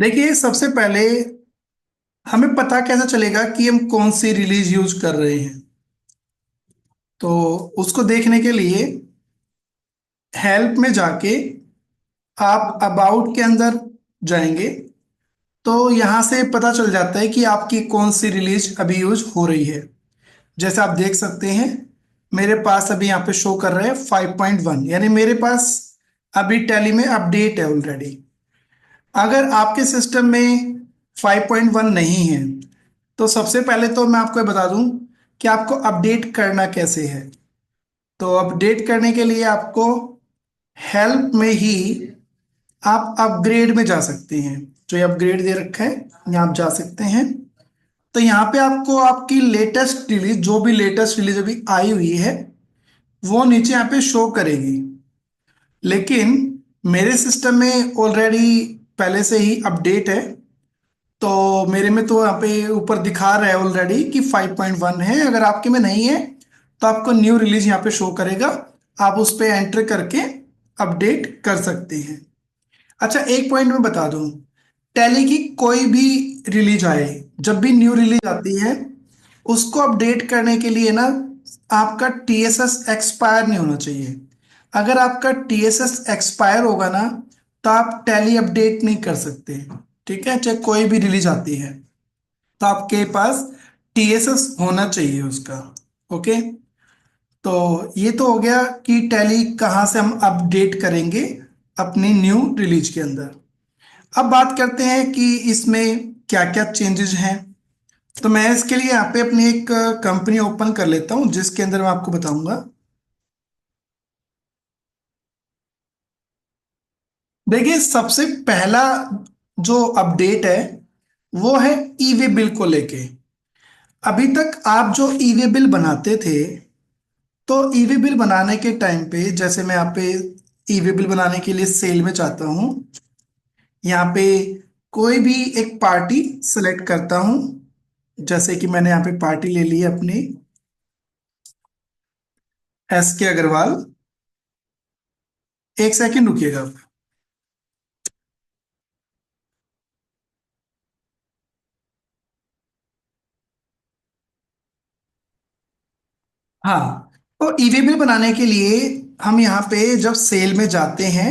देखिए, सबसे पहले हमें पता कैसे चलेगा कि हम कौन सी रिलीज यूज कर रहे हैं। तो उसको देखने के लिए हेल्प में जाके आप अबाउट के अंदर जाएंगे। तो यहाँ से पता चल जाता है कि आपकी कौन सी रिलीज अभी यूज हो रही है। जैसे आप देख सकते हैं, मेरे पास अभी यहाँ पे शो कर रहे हैं 5.1, यानी मेरे पास अभी टैली में अपडेट है ऑलरेडी। अगर आपके सिस्टम में 5.1 नहीं है, तो सबसे पहले तो मैं आपको ये बता दूं कि आपको अपडेट करना कैसे है। तो अपडेट करने के लिए आपको हेल्प में ही आप अपग्रेड में जा सकते हैं। जो ये अपग्रेड दे रखा है, यहाँ आप जा सकते हैं। तो यहाँ पे आपको आपकी लेटेस्ट रिलीज, जो भी लेटेस्ट रिलीज अभी आई हुई है, वो नीचे यहाँ पे शो करेगी। लेकिन मेरे सिस्टम में ऑलरेडी पहले से ही अपडेट है। तो मेरे में तो यहाँ पे ऊपर दिखा रहा है ऑलरेडी कि 5.1 है। अगर आपके में नहीं है तो आपको न्यू रिलीज यहाँ पे शो करेगा। आप उस पर एंटर करके अपडेट कर सकते हैं। अच्छा, एक पॉइंट मैं बता दूं, टैली की कोई भी रिलीज आए, जब भी न्यू रिलीज आती है, उसको अपडेट करने के लिए ना आपका टीएसएस एक्सपायर नहीं होना चाहिए। अगर आपका टीएसएस एक्सपायर होगा ना, तो आप टैली अपडेट नहीं कर सकते। ठीक है, चाहे कोई भी रिलीज आती है, तो आपके पास टीएसएस होना चाहिए उसका। ओके। तो ये तो हो गया कि टैली कहाँ से हम अपडेट करेंगे अपनी न्यू रिलीज के अंदर। अब बात करते हैं कि इसमें क्या क्या चेंजेस हैं। तो मैं इसके लिए यहाँ पे अपनी एक कंपनी ओपन कर लेता हूँ, जिसके अंदर मैं आपको बताऊंगा। देखिए, सबसे पहला जो अपडेट है वो है ईवे बिल को लेके। अभी तक आप जो ईवे बिल बनाते थे, तो ईवे बिल बनाने के टाइम पे, जैसे मैं यहाँ पे ईवे बिल बनाने के लिए सेल में चाहता हूँ, यहाँ पे कोई भी एक पार्टी सेलेक्ट करता हूँ। जैसे कि मैंने यहाँ पे पार्टी ले ली है अपनी, एस के अग्रवाल। एक सेकंड रुकिएगा आप। हाँ, तो ईवे बिल बनाने के लिए हम यहाँ पे जब सेल में जाते हैं,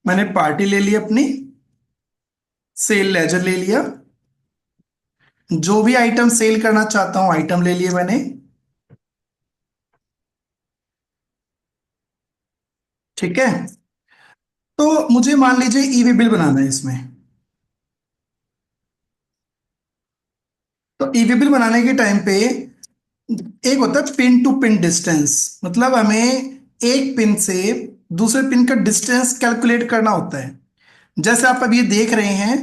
मैंने पार्टी ले ली अपनी, सेल लेजर ले लिया, जो भी आइटम सेल करना चाहता हूँ आइटम ले लिए मैंने। ठीक है। तो मुझे मान लीजिए ईवी बिल बनाना है इसमें। तो ईवी बिल बनाने के टाइम पे एक होता है पिन टू पिन डिस्टेंस, मतलब हमें एक पिन से दूसरे पिन का डिस्टेंस कैलकुलेट करना होता है। जैसे आप अब ये देख रहे हैं,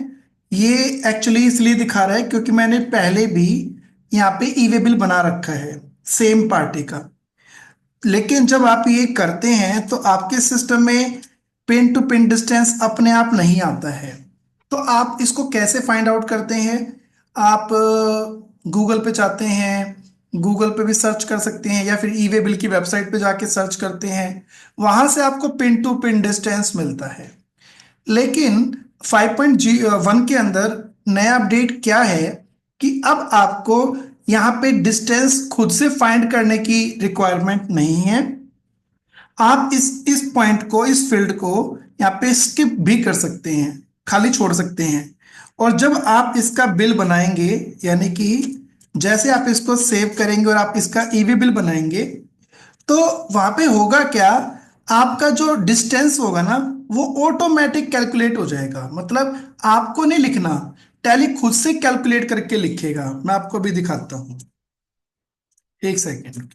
ये एक्चुअली इसलिए दिखा रहा है क्योंकि मैंने पहले भी यहाँ पे ईवे बिल बना रखा है सेम पार्टी का। लेकिन जब आप ये करते हैं तो आपके सिस्टम में पिन टू पिन डिस्टेंस अपने आप नहीं आता है। तो आप इसको कैसे फाइंड आउट करते हैं? आप गूगल पे जाते हैं, गूगल पे भी सर्च कर सकते हैं, या फिर ईवे बिल की वेबसाइट पे जाके सर्च करते हैं। वहां से आपको पिन टू पिन डिस्टेंस मिलता है। लेकिन 5.1 के अंदर नया अपडेट क्या है कि अब आपको यहाँ पे डिस्टेंस खुद से फाइंड करने की रिक्वायरमेंट नहीं है। आप इस पॉइंट को, इस फील्ड को यहाँ पे स्किप भी कर सकते हैं, खाली छोड़ सकते हैं। और जब आप इसका बिल बनाएंगे, यानी कि जैसे आप इसको सेव करेंगे और आप इसका ईवी बिल बनाएंगे, तो वहां पे होगा क्या, आपका जो डिस्टेंस होगा ना, वो ऑटोमेटिक कैलकुलेट हो जाएगा। मतलब आपको नहीं लिखना, टैली खुद से कैलकुलेट करके लिखेगा। मैं आपको भी दिखाता हूँ, एक सेकेंड।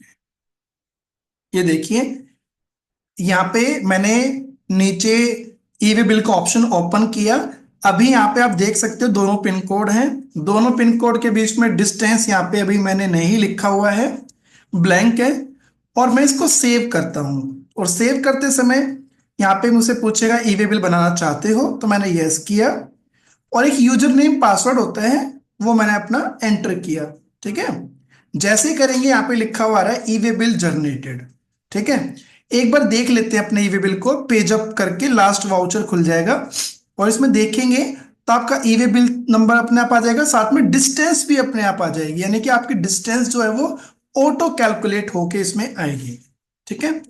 ये देखिए, यहाँ पे मैंने नीचे ईवे बिल का ऑप्शन ओपन किया। अभी यहाँ पे आप देख सकते हो दोनों पिन कोड हैं। दोनों पिन कोड के बीच में डिस्टेंस यहाँ पे अभी मैंने नहीं लिखा हुआ है, ब्लैंक है। और मैं इसको सेव करता हूँ, और सेव करते समय यहाँ पे मुझसे पूछेगा ईवे बिल बनाना चाहते हो, तो मैंने यस किया। और एक यूजर नेम पासवर्ड होता है, वो मैंने अपना एंटर किया। ठीक है। जैसे ही करेंगे, यहाँ पे लिखा हुआ आ रहा है ईवे बिल जनरेटेड। ठीक है। एक बार देख लेते हैं अपने ईवे बिल को, पेज अप करके लास्ट वाउचर खुल जाएगा और इसमें देखेंगे तो आपका ई वे बिल नंबर अपने आप आ जाएगा, साथ में डिस्टेंस भी अपने आप आ जाएगी, यानी कि आपकी डिस्टेंस जो है वो ऑटो कैलकुलेट होके इसमें आएगी। ठीक है,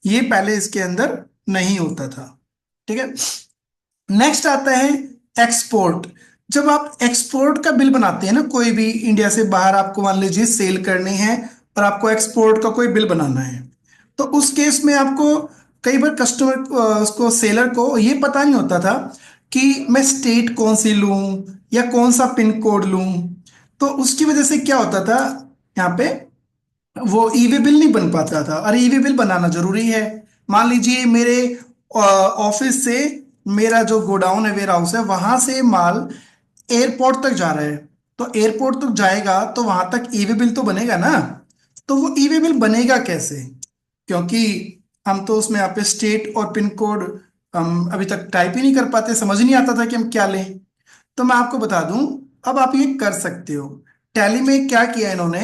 ये पहले इसके अंदर नहीं होता था। ठीक है, नेक्स्ट आता है एक्सपोर्ट। जब आप एक्सपोर्ट का बिल बनाते हैं ना, कोई भी इंडिया से बाहर आपको मान लीजिए सेल करनी है और आपको एक्सपोर्ट का कोई बिल बनाना है, तो उस केस में आपको कई बार कस्टमर उसको सेलर को ये पता नहीं होता था कि मैं स्टेट कौन सी लूं या कौन सा पिन कोड लूं। तो उसकी वजह से क्या होता था, यहाँ पे वो ईवी बिल नहीं बन पाता था। और ईवी बिल बनाना जरूरी है। मान लीजिए मेरे ऑफिस से मेरा जो गोडाउन है, वेयर हाउस है, वहां से माल एयरपोर्ट तक जा रहा है, तो एयरपोर्ट तक जाएगा तो वहां तक ईवी बिल तो बनेगा ना। तो वो ईवी बिल बनेगा कैसे, क्योंकि हम तो उसमें यहाँ पे स्टेट और पिन कोड हम अभी तक टाइप ही नहीं कर पाते, समझ नहीं आता था कि हम क्या लें। तो मैं आपको बता दूं, अब आप ये कर सकते हो। टैली में क्या किया इन्होंने,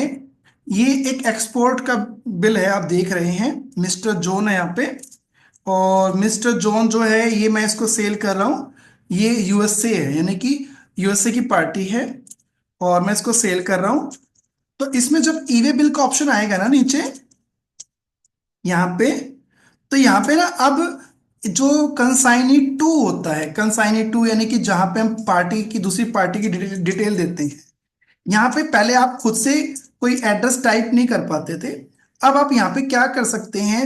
ये एक एक्सपोर्ट का बिल है, आप देख रहे हैं मिस्टर जॉन है यहाँ पे। और मिस्टर जॉन जो है ये मैं इसको सेल कर रहा हूँ, ये यूएसए है, यानी कि यूएसए की पार्टी है, और मैं इसको सेल कर रहा हूँ। तो इसमें जब ई वे बिल का ऑप्शन आएगा ना नीचे यहाँ पे, तो यहाँ पे ना अब जो कंसाइनी टू होता है, कंसाइनी टू यानी कि जहां पे हम पार्टी की, दूसरी पार्टी की डिटेल देते हैं। यहाँ पे पहले आप खुद से कोई एड्रेस टाइप नहीं कर पाते थे। अब आप यहाँ पे क्या कर सकते हैं,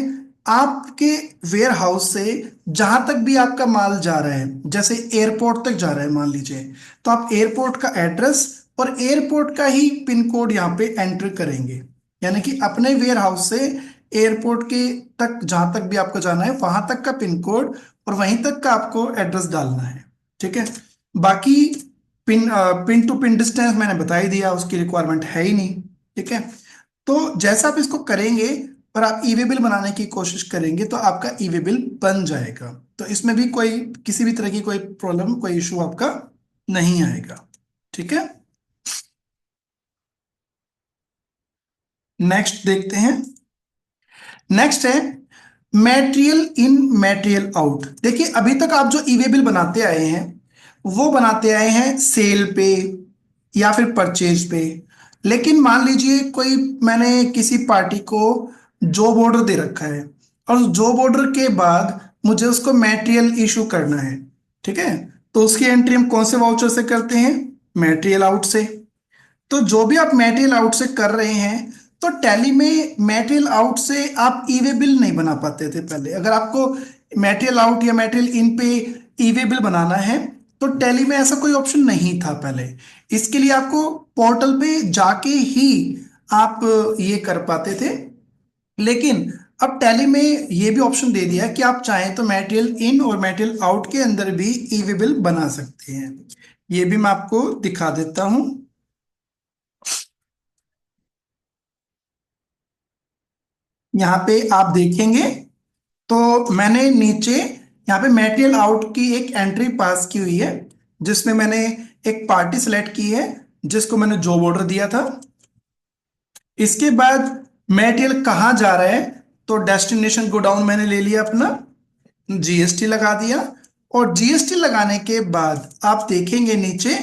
आपके वेयर हाउस से जहां तक भी आपका माल जा रहा है, जैसे एयरपोर्ट तक जा रहा है मान लीजिए, तो आप एयरपोर्ट का एड्रेस और एयरपोर्ट का ही पिन कोड यहाँ पे एंटर करेंगे। यानी कि अपने वेयर हाउस से एयरपोर्ट के तक जहां तक भी आपको जाना है वहां तक का पिन कोड और वहीं तक का आपको एड्रेस डालना है। ठीक है, बाकी पिन टू पिन डिस्टेंस मैंने बता ही दिया, उसकी रिक्वायरमेंट है ही नहीं। ठीक है, तो जैसा आप इसको करेंगे और आप ई वे बिल बनाने की कोशिश करेंगे तो आपका ई वे बिल बन जाएगा। तो इसमें भी कोई किसी भी तरह की कोई प्रॉब्लम, कोई इशू आपका नहीं आएगा। ठीक है, नेक्स्ट देखते हैं। नेक्स्ट है मटेरियल इन मटेरियल आउट। देखिए अभी तक आप जो ई वे बिल बनाते आए हैं वो बनाते आए हैं सेल पे या फिर परचेज पे। लेकिन मान लीजिए कोई, मैंने किसी पार्टी को जॉब ऑर्डर दे रखा है और जॉब ऑर्डर के बाद मुझे उसको मटेरियल इशू करना है। ठीक है, तो उसकी एंट्री हम कौन से वाउचर से करते हैं, मटेरियल आउट से। तो जो भी आप मटेरियल आउट से कर रहे हैं, तो टैली में मटेरियल आउट से आप ई वे बिल नहीं बना पाते थे पहले। अगर आपको मटेरियल आउट या मटेरियल इन पे ई वे बिल बनाना है तो टैली में ऐसा कोई ऑप्शन नहीं था पहले। इसके लिए आपको पोर्टल पे जाके ही आप ये कर पाते थे। लेकिन अब टैली में ये भी ऑप्शन दे दिया है कि आप चाहें तो मटेरियल इन और मटेरियल आउट के अंदर भी ई वे बिल बना सकते हैं। ये भी मैं आपको दिखा देता हूं। यहाँ पे आप देखेंगे तो मैंने नीचे यहाँ पे मटेरियल आउट की एक एंट्री पास की हुई है, जिसमें मैंने एक पार्टी सेलेक्ट की है जिसको मैंने जॉब ऑर्डर दिया था। इसके बाद मटेरियल कहाँ जा रहा है, तो डेस्टिनेशन गोडाउन मैंने ले लिया अपना, जीएसटी लगा दिया। और जीएसटी लगाने के बाद आप देखेंगे नीचे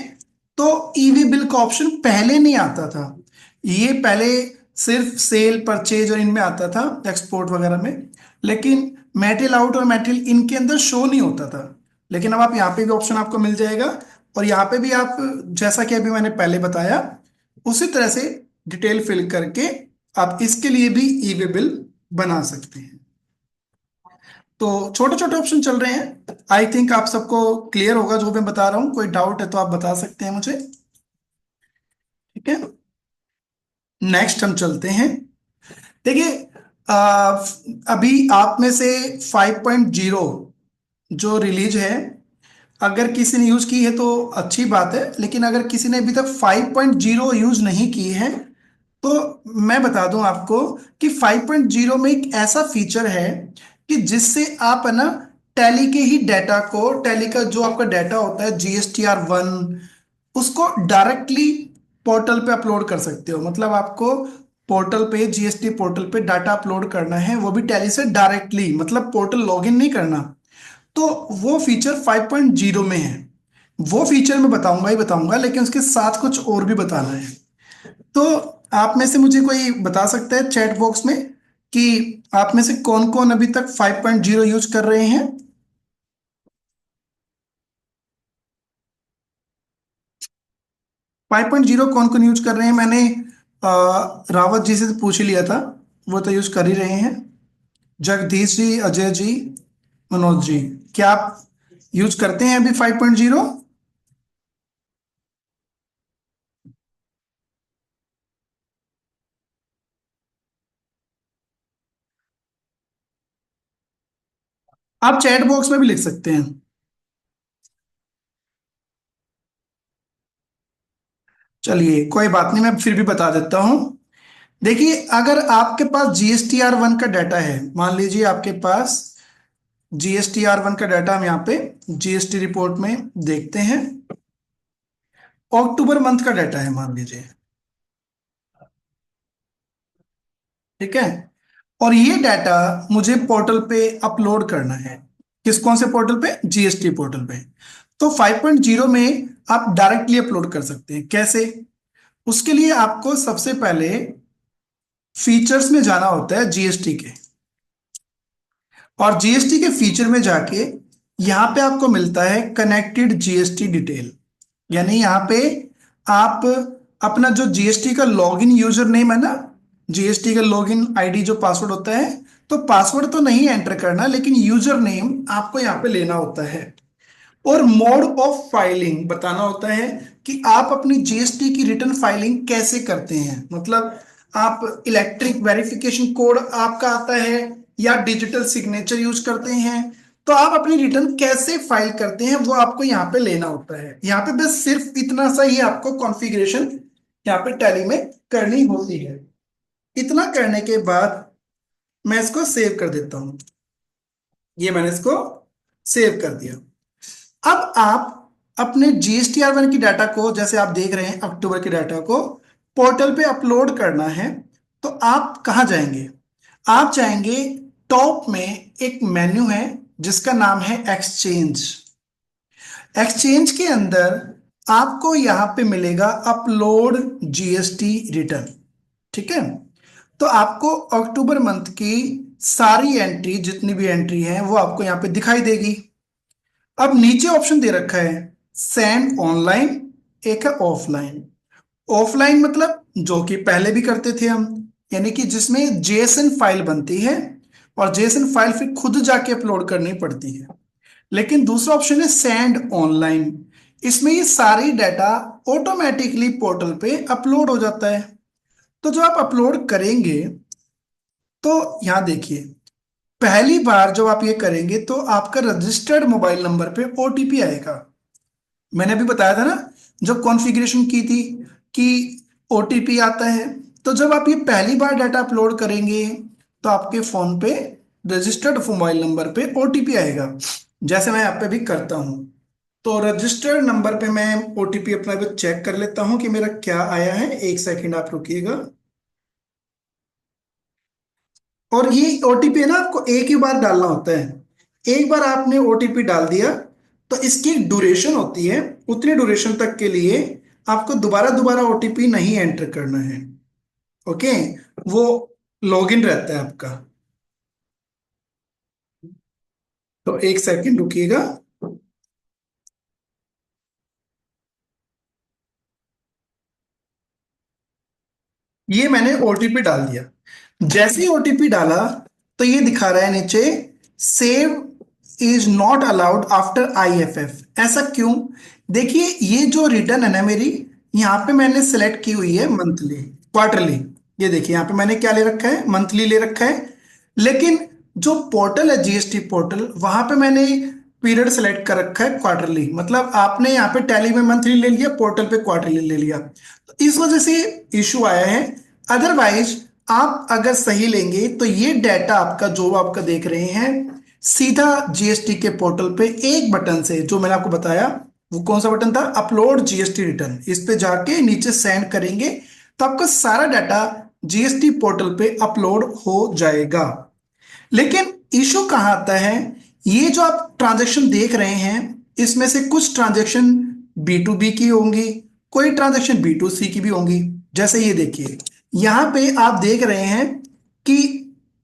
तो ईवी बिल का ऑप्शन पहले नहीं आता था। ये पहले सिर्फ सेल परचेज और इनमें आता था, एक्सपोर्ट वगैरह में। लेकिन मेटेरियल आउट और मेटेरियल इन के अंदर शो नहीं होता था। लेकिन अब आप यहाँ पे भी ऑप्शन आपको मिल जाएगा, और यहाँ पे भी आप जैसा कि अभी मैंने पहले बताया उसी तरह से डिटेल फिल करके आप इसके लिए भी ई वे बिल बना सकते हैं। तो छोटे छोटे ऑप्शन चल रहे हैं, आई थिंक आप सबको क्लियर होगा जो मैं बता रहा हूँ। कोई डाउट है तो आप बता सकते हैं मुझे। ठीक है, नेक्स्ट हम चलते हैं। देखिए अ, अभी आप में से 5.0 जो रिलीज है, अगर किसी ने यूज की है तो अच्छी बात है, लेकिन अगर किसी ने अभी तक 5.0 यूज नहीं की है तो मैं बता दूं आपको कि 5.0 में एक ऐसा फीचर है कि जिससे आप है ना टैली के ही डाटा को, टैली का जो आपका डाटा होता है GSTR1, उसको डायरेक्टली पोर्टल पे अपलोड कर सकते हो। मतलब आपको पोर्टल पे, जीएसटी पोर्टल पे डाटा अपलोड करना है, वो भी टैली से डायरेक्टली, मतलब पोर्टल लॉगिन नहीं करना। तो वो फीचर 5.0 में है। वो फीचर मैं बताऊंगा ही बताऊंगा, लेकिन उसके साथ कुछ और भी बताना है। तो आप में से मुझे कोई बता सकता है चैट बॉक्स में कि आप में से कौन कौन अभी तक 5.0 यूज कर रहे हैं? 5.0 कौन कौन यूज कर रहे हैं? मैंने रावत जी से पूछ ही लिया था, वो तो यूज कर ही रहे हैं। जगदीश जी, अजय जी, मनोज जी, क्या आप यूज करते हैं अभी 5.0? आप चैट बॉक्स में भी लिख सकते हैं। चलिए कोई बात नहीं, मैं फिर भी बता देता हूं। देखिए, अगर आपके पास GSTR1 का डाटा है, मान लीजिए आपके पास GSTR1 का डाटा, हम यहाँ पे जीएसटी रिपोर्ट में देखते हैं। अक्टूबर मंथ का डाटा है मान लीजिए, ठीक है। और ये डाटा मुझे पोर्टल पे अपलोड करना है। कौन से पोर्टल पे? जीएसटी पोर्टल पे। तो 5.0 में आप डायरेक्टली अपलोड कर सकते हैं। कैसे? उसके लिए आपको सबसे पहले फीचर्स में जाना होता है जीएसटी के, और जीएसटी के फीचर में जाके यहाँ पे आपको मिलता है कनेक्टेड जीएसटी डिटेल। यानी यहाँ पे आप अपना जो जीएसटी का लॉगिन यूजर नेम है ना, जीएसटी का लॉगिन आईडी जो पासवर्ड होता है, तो पासवर्ड तो नहीं एंटर करना, लेकिन यूजर नेम आपको यहाँ पे लेना होता है। और मोड ऑफ फाइलिंग बताना होता है कि आप अपनी जीएसटी की रिटर्न फाइलिंग कैसे करते हैं। मतलब आप इलेक्ट्रिक वेरिफिकेशन कोड आपका आता है या डिजिटल सिग्नेचर यूज करते हैं, तो आप अपनी रिटर्न कैसे फाइल करते हैं वो आपको यहाँ पे लेना होता है। यहाँ पे बस सिर्फ इतना सा ही आपको कॉन्फ़िगरेशन यहाँ पे टैली में करनी होती है। इतना करने के बाद मैं इसको सेव कर देता हूं। ये मैंने इसको सेव कर दिया। अब आप अपने GSTR1 की डाटा को, जैसे आप देख रहे हैं अक्टूबर के डाटा को पोर्टल पे अपलोड करना है, तो आप कहाँ जाएंगे? आप जाएंगे, टॉप में एक मेन्यू है जिसका नाम है एक्सचेंज। एक्सचेंज के अंदर आपको यहां पे मिलेगा अपलोड जीएसटी रिटर्न, ठीक है। तो आपको अक्टूबर मंथ की सारी एंट्री, जितनी भी एंट्री है, वो आपको यहां पे दिखाई देगी। अब नीचे ऑप्शन दे रखा है सेंड ऑनलाइन, एक है ऑफलाइन। ऑफलाइन मतलब जो कि पहले भी करते थे हम, यानी कि जिसमें जेएसएन फाइल बनती है और जेएसएन फाइल फिर खुद जाके अपलोड करनी पड़ती है। लेकिन दूसरा ऑप्शन है सेंड ऑनलाइन, इसमें ये सारी डाटा ऑटोमेटिकली पोर्टल पे अपलोड हो जाता है। तो जो आप अपलोड करेंगे, तो यहां देखिए, पहली बार जब आप ये करेंगे तो आपका रजिस्टर्ड मोबाइल नंबर पे ओटीपी आएगा। मैंने अभी बताया था ना, जब कॉन्फ़िगरेशन की थी, कि ओटीपी आता है। तो जब आप ये पहली बार डाटा अपलोड करेंगे, तो आपके फोन पे रजिस्टर्ड मोबाइल नंबर पे ओटीपी आएगा, जैसे मैं यहाँ पे भी करता हूँ। तो रजिस्टर्ड नंबर पे मैं ओटीपी अपना भी चेक कर लेता हूँ कि मेरा क्या आया है। एक सेकंड आप रुकिएगा। और ये ओटीपी है ना, आपको एक ही बार डालना होता है। एक बार आपने ओटीपी डाल दिया, तो इसकी एक ड्यूरेशन होती है, उतनी ड्यूरेशन तक के लिए आपको दोबारा दोबारा ओटीपी नहीं एंटर करना है। ओके, वो लॉगिन रहता है आपका। तो एक सेकंड रुकिएगा। ये मैंने ओटीपी डाल दिया। जैसे ही ओटीपी डाला, तो ये दिखा रहा है नीचे, save is not allowed after IFF. ऐसा क्यों? देखिए, ये जो रिटर्न है ना मेरी, यहाँ पे मैंने सेलेक्ट की हुई है मंथली, क्वार्टरली। ये देखिए यहाँ पे मैंने क्या ले रखा है, मंथली ले रखा है। लेकिन जो पोर्टल है जीएसटी पोर्टल, वहां पे मैंने पीरियड सेलेक्ट कर रखा है क्वार्टरली। मतलब आपने यहाँ पे टैली में मंथली ले लिया, पोर्टल पे क्वार्टरली ले लिया, तो इस वजह से इशू आया है। अदरवाइज आप अगर सही लेंगे, तो ये डाटा आपका जो आपका देख रहे हैं, सीधा जीएसटी के पोर्टल पे एक बटन से, जो मैंने आपको बताया, वो कौन सा बटन था? Upload GST return. इस पे जाके नीचे सेंड करेंगे, तो आपका सारा डाटा जीएसटी पोर्टल पे अपलोड हो जाएगा। लेकिन इशू कहाँ आता है? ये जो आप ट्रांजैक्शन देख रहे हैं, इसमें से कुछ ट्रांजैक्शन B2B की होंगी, कोई ट्रांजैक्शन B2C की भी होंगी। जैसे ये देखिए, यहां पे आप देख रहे हैं कि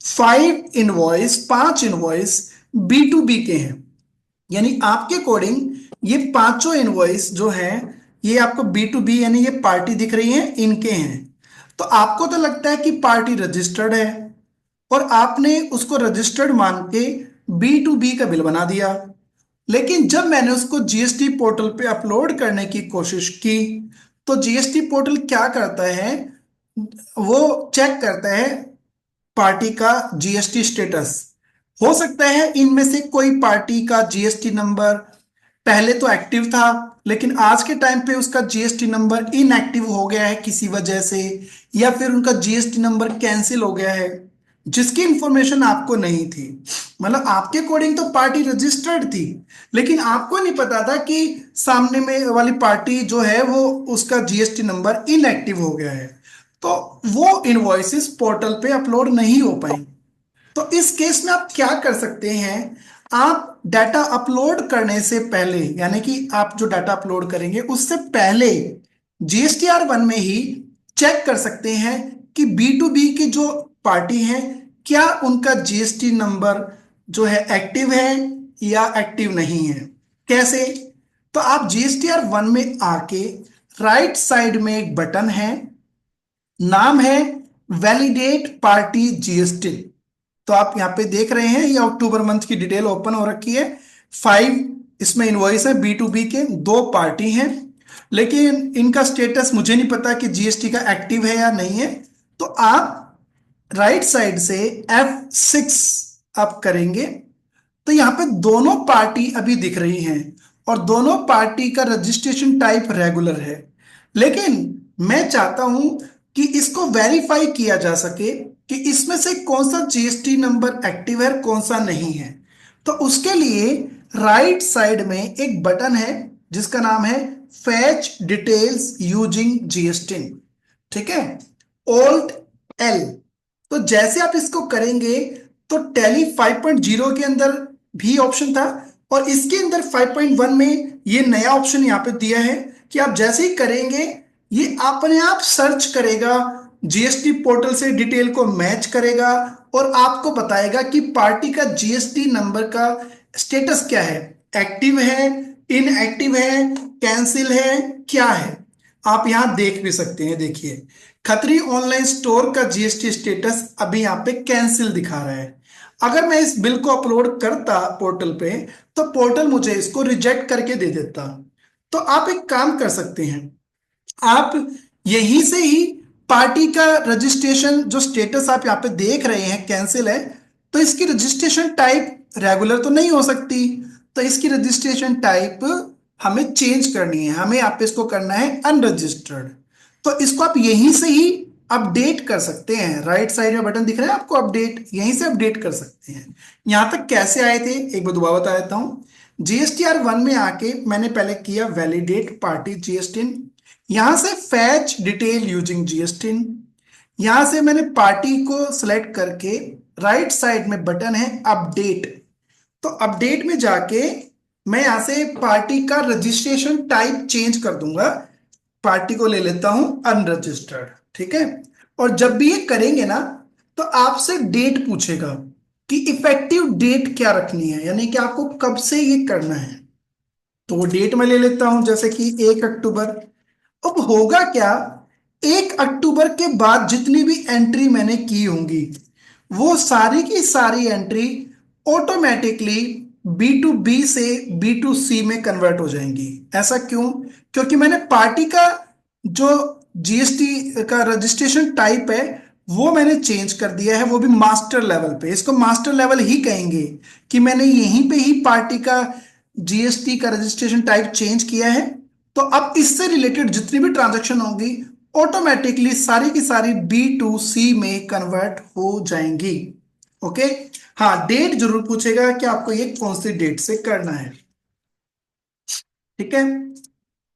5 इनवॉइस B2B के हैं, यानी आपके अकॉर्डिंग ये पांचों इनवॉइस जो हैं ये आपको B2B यानी ये पार्टी दिख रही है इनके हैं। तो आपको तो लगता है कि पार्टी रजिस्टर्ड है और आपने उसको रजिस्टर्ड मान के B2B का बिल बना दिया। लेकिन जब मैंने उसको जीएसटी पोर्टल पे अपलोड करने की कोशिश की तो जीएसटी पोर्टल क्या करता है, वो चेक करता है पार्टी का जीएसटी स्टेटस। हो सकता है इनमें से कोई पार्टी का जीएसटी नंबर पहले तो एक्टिव था, लेकिन आज के टाइम पे उसका जीएसटी नंबर इनएक्टिव हो गया है किसी वजह से, या फिर उनका जीएसटी नंबर कैंसिल हो गया है जिसकी इंफॉर्मेशन आपको नहीं थी। मतलब आपके अकॉर्डिंग तो पार्टी रजिस्टर्ड थी, लेकिन आपको नहीं पता था कि सामने में वाली पार्टी जो है वो उसका जीएसटी नंबर इनएक्टिव हो गया है, तो वो इनवॉइसेस पोर्टल पे अपलोड नहीं हो पाएंगे। तो इस केस में आप क्या कर सकते हैं, आप डाटा अपलोड करने से पहले, यानी कि आप जो डाटा अपलोड करेंगे उससे पहले GSTR1 में ही चेक कर सकते हैं कि B2B की जो पार्टी है क्या उनका जीएसटी नंबर जो है एक्टिव है या एक्टिव नहीं है। कैसे? तो आप GSTR1 में आके राइट साइड में एक बटन है, नाम है वैलिडेट पार्टी जीएसटी। तो आप यहां पे देख रहे हैं ये अक्टूबर मंथ की डिटेल ओपन हो रखी है। 5 इसमें इनवॉइस है B2B के, 2 पार्टी हैं, लेकिन इनका स्टेटस मुझे नहीं पता कि जीएसटी का एक्टिव है या नहीं है। तो आप राइट साइड से F6 आप करेंगे तो यहां पे दोनों पार्टी अभी दिख रही हैं और दोनों पार्टी का रजिस्ट्रेशन टाइप रेगुलर है। लेकिन मैं चाहता हूं कि इसको वेरीफाई किया जा सके कि इसमें से कौन सा जीएसटी नंबर एक्टिव है कौन सा नहीं है। तो उसके लिए राइट साइड में एक बटन है जिसका नाम है फैच डिटेल्स यूजिंग जीएसटी। ठीक है, ओल्ट एल। तो जैसे आप इसको करेंगे तो टैली 5.0 के अंदर भी ऑप्शन था और इसके अंदर 5.1 में ये नया ऑप्शन यहां पे दिया है कि आप जैसे ही करेंगे ये अपने आप सर्च करेगा, जीएसटी पोर्टल से डिटेल को मैच करेगा और आपको बताएगा कि पार्टी का जीएसटी नंबर का स्टेटस क्या है, एक्टिव है, इनएक्टिव है, कैंसिल है, क्या है। आप यहां देख भी सकते हैं, देखिए खत्री ऑनलाइन स्टोर का जीएसटी स्टेटस अभी यहाँ पे कैंसिल दिखा रहा है। अगर मैं इस बिल को अपलोड करता पोर्टल पे तो पोर्टल मुझे इसको रिजेक्ट करके दे देता। तो आप एक काम कर सकते हैं, आप यहीं से ही पार्टी का रजिस्ट्रेशन जो स्टेटस आप यहाँ पे देख रहे हैं कैंसिल है, तो इसकी रजिस्ट्रेशन टाइप रेगुलर तो नहीं हो सकती, तो इसकी रजिस्ट्रेशन टाइप हमें चेंज करनी है, हमें यहाँ पे इसको करना है अनरजिस्टर्ड। तो इसको आप यहीं से ही अपडेट कर सकते हैं, राइट साइड में बटन दिख रहा है आपको अपडेट, यहीं से अपडेट कर सकते हैं। यहां तक कैसे आए थे एक बार दोबारा बता देता हूं। GSTR1 में आके मैंने पहले किया वैलिडेट पार्टी जीएसटी, यहां से फैच डिटेल यूजिंग जीएसटी, यहां से मैंने पार्टी को सिलेक्ट करके राइट साइड में बटन है अपडेट। तो अपडेट में जाके मैं यहां से पार्टी का रजिस्ट्रेशन टाइप चेंज कर दूंगा, पार्टी को ले लेता हूं अनरजिस्टर्ड। ठीक है, और जब भी ये करेंगे ना तो आपसे डेट पूछेगा कि इफेक्टिव डेट क्या रखनी है, यानी कि आपको कब से ये करना है। तो वो डेट मैं ले लेता हूं जैसे कि 1 अक्टूबर। अब होगा क्या, 1 अक्टूबर के बाद जितनी भी एंट्री मैंने की होंगी वो सारी की सारी एंट्री ऑटोमेटिकली B2B से B2C में कन्वर्ट हो जाएंगी। ऐसा क्यों? क्योंकि मैंने पार्टी का जो जीएसटी का रजिस्ट्रेशन टाइप है वो मैंने चेंज कर दिया है, वो भी मास्टर लेवल पे। इसको मास्टर लेवल ही कहेंगे कि मैंने यहीं पे ही पार्टी का जीएसटी का रजिस्ट्रेशन टाइप चेंज किया है। तो अब इससे रिलेटेड जितनी भी ट्रांजैक्शन होंगी ऑटोमेटिकली सारी की सारी B2C में कन्वर्ट हो जाएंगी। ओके, हाँ डेट जरूर पूछेगा कि आपको ये कौन सी डेट से करना है। ठीक है,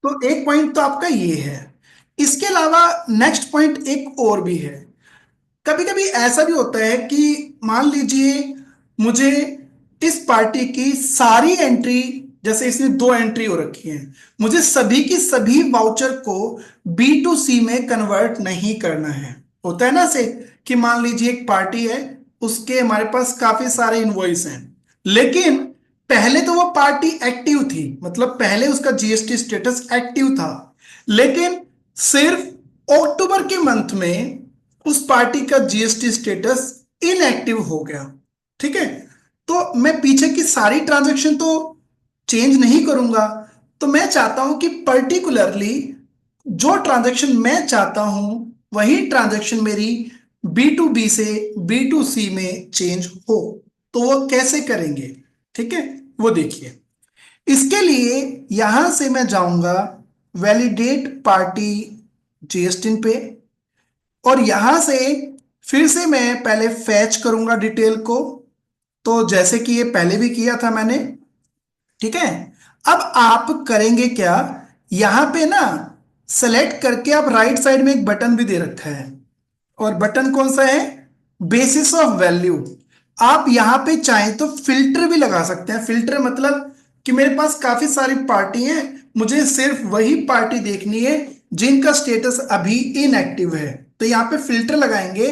तो एक पॉइंट तो आपका ये है। इसके अलावा नेक्स्ट पॉइंट एक और भी है। कभी कभी ऐसा भी होता है कि मान लीजिए मुझे इस पार्टी की सारी एंट्री, जैसे इसने 2 एंट्री हो रखी है, मुझे सभी की सभी वाउचर को बी टू सी में कन्वर्ट नहीं करना है। होता है ना से कि मान लीजिए एक पार्टी है, उसके हमारे पास काफी सारे इनवॉइस हैं, लेकिन पहले तो वो पार्टी एक्टिव थी, मतलब पहले उसका जीएसटी स्टेटस एक्टिव था, लेकिन सिर्फ अक्टूबर के मंथ में उस पार्टी का जीएसटी स्टेटस इनएक्टिव हो गया। ठीक है, तो मैं पीछे की सारी ट्रांजैक्शन तो चेंज नहीं करूंगा, तो मैं चाहता हूं कि पर्टिकुलरली जो ट्रांजैक्शन मैं चाहता हूं वही ट्रांजैक्शन मेरी बी टू बी से बी टू सी में चेंज हो। तो वो कैसे करेंगे, ठीक है, वो देखिए। इसके लिए यहां से मैं जाऊंगा वैलिडेट पार्टी जीएसटिन पे, और यहां से फिर से मैं पहले फैच करूंगा डिटेल को, तो जैसे कि ये पहले भी किया था मैंने। ठीक है, अब आप करेंगे क्या, यहां पे ना सेलेक्ट करके आप राइट साइड में एक बटन भी दे रखा है, और बटन कौन सा है, बेसिस ऑफ वैल्यू। आप यहां पे चाहें तो फिल्टर भी लगा सकते हैं। फिल्टर मतलब कि मेरे पास काफी सारी पार्टी हैं, मुझे सिर्फ वही पार्टी देखनी है जिनका स्टेटस अभी इनएक्टिव है, तो यहां पे फिल्टर लगाएंगे